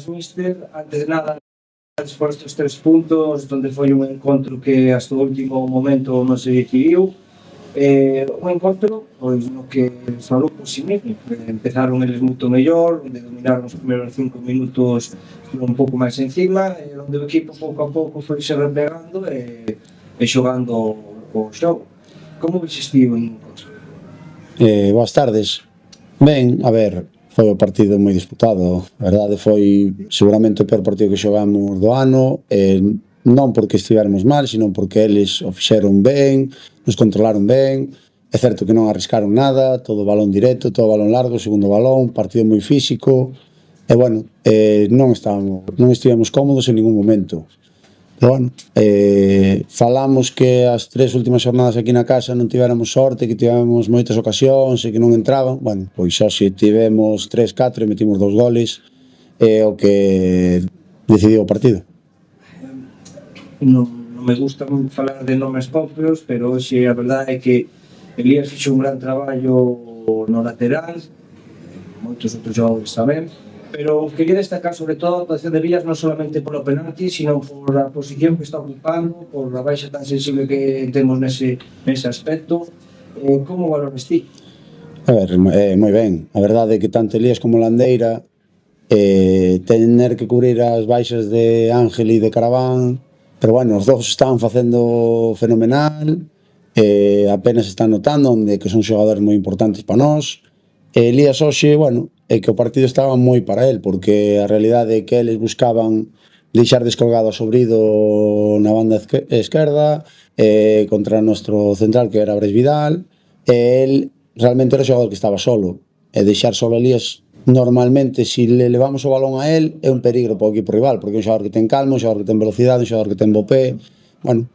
Míster, antes de nada, por estes 3 puntos, donde foi un encontro que hasta o último momento non se decidiu. Un encontro pois, no que falou por si mesmo. Empezaron eles moito mellor, onde dominaron os primeiros 5 minutos un pouco máis encima, e onde o equipo pouco a pouco foi se replegando e xogando o xogo. Como vexes ti o encontro? Boas tardes. Ben, a ver, foi o partido moi disputado. A verdade foi seguramente o peor partido que xogamos do ano, non porque estivéramos mal, sino porque eles o fixeron ben, nos controlaron ben. É certo que non arriscaron nada, todo balón directo, todo balón largo, segundo balón, partido moi físico. E bueno, non estivemos cómodos en ningún momento. Pero bueno, falamos que as 3 últimas xornadas aquí na casa non tivéramos sorte, que tivemos moitas ocasións e que non entraban. Bueno, pois hoxe tivemos 3, 4 e metimos 2 goles, o que decidiu o partido. Non me gusta falar de nomes propios, pero hoxe a verdade é que Elías fixo un gran traballo no lateral, moitos outros xogadores tamén, pero quería destacar sobre todo a actuación de Elías non solamente polo penalti, sino por a posición que está ocupando, por a baixa tan sensible que temos nese aspecto. Como valoras ti? A ver, moi ben. A verdade é que tanto Elías como Landeira tener que cubrir as baixas de Ángel e de Caraván, pero bueno, os dous están facendo fenomenal, apenas están notando onde que son xogadores moi importantes para nós. Elías hoxe, bueno, é que o partido estaba moi para el, porque a realidade é que eles buscaban deixar descolgado a Sobrido na banda esquerda, contra o noso central que era Brais Vidal, e el realmente era o xogador que estaba solo, e deixar solo a Elías normalmente, se le levamos o balón a él, é un peligro para o equipo rival, porque é un xogador que ten calma, un xogador que ten velocidade, un xogador que ten bo pé. Bueno,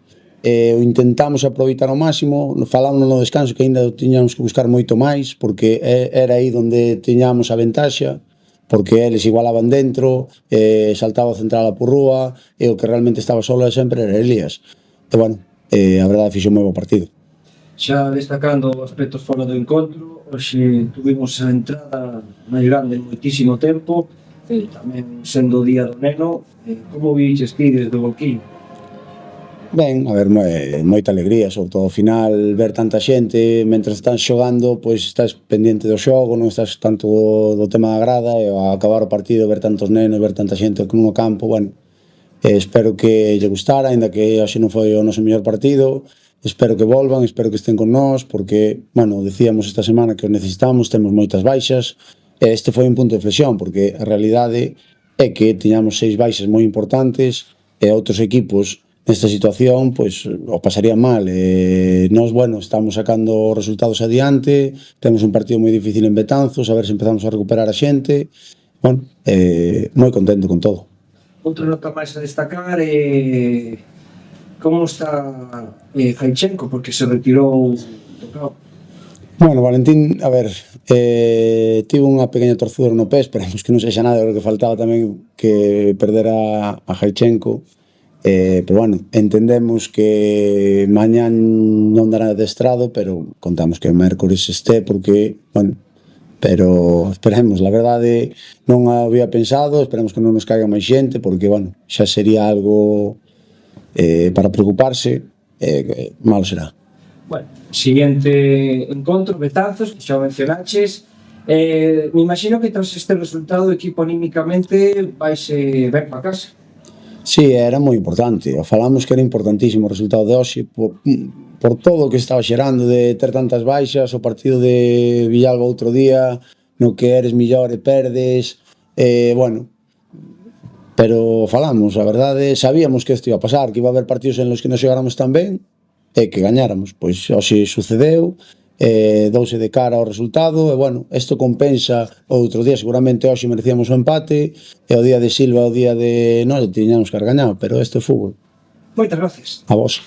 o intentamos aproveitar ao máximo, falamos no descanso que ainda tiñamos que buscar moito máis, porque era aí onde tiñamos a ventaxa, porque eles igualaban dentro, saltaba o central a Purrúa, e o que realmente estaba solo sempre era Elías. E bueno, a verdade fixo un moi bo partido. Xa destacando aspectos fora do encontro, hoxe tuvimos a entrada máis grande en moitísimo tempo, tamén sendo o día do neno. Como viches ti desde o banquillo? Ben, a ver, moita alegría, sobre todo ao final, ver tanta xente, mentre estás xogando, pois estás pendiente do xogo, non estás tanto do tema da grada, e ao acabar o partido, ver tantos nenos, ver tanta xente no campo, bueno, espero que lle gustara, ainda que hoxe non foi o noso mellor partido, espero que volvan, espero que estén con nós, porque, bueno, decíamos esta semana que os necesitamos, temos moitas baixas, e este foi un punto de flexión, porque a realidade é que tiñamos 6 baixas moi importantes, e outros equipos nesta situación, pois, o pasarían mal. Nós, bueno, estamos sacando resultados adiante, temos un partido moi difícil en Betanzos, a ver se empezamos a recuperar a xente. Bueno, moi contento con todo. Outra nota máis a destacar é como está Jaichenko, porque se retirou do campo. Bueno, Valentín, a ver, tivo unha pequena torcedura no pé, esperemos que non sexa nada, porque faltaba tamén que perdera a Jaichenko. Pero bueno, entendemos que mañán non dará adestrado, pero contamos que o mércores este, porque, bueno, pero esperemos, la verdade non había pensado, esperemos que non nos caiga máis xente, porque, bueno, xa sería algo para preocuparse, malo será. Bueno, siguiente encontro, Betanzos, que xa o mencionaches. Me imagino que tras este resultado o equipo anímicamente vaise ben para casa. Sí, era moi importante, falamos que era importantísimo o resultado de hoxe por todo o que estaba xerando de ter tantas baixas, o partido de Villalba outro día no que eres millor e perdes, bueno, pero falamos, a verdade, sabíamos que isto iba a pasar, que iba a haber partidos en los que nos xogáramos tan ben e que gañáramos, pois hoxe sucedeu, douse de cara ao resultado, e bueno, isto compensa o outro día, seguramente hoxe merecíamos o empate, e o día de Silva, o día de nós, tiñamos que haber gañado, pero este é fútbol. Moitas gracias. A vos.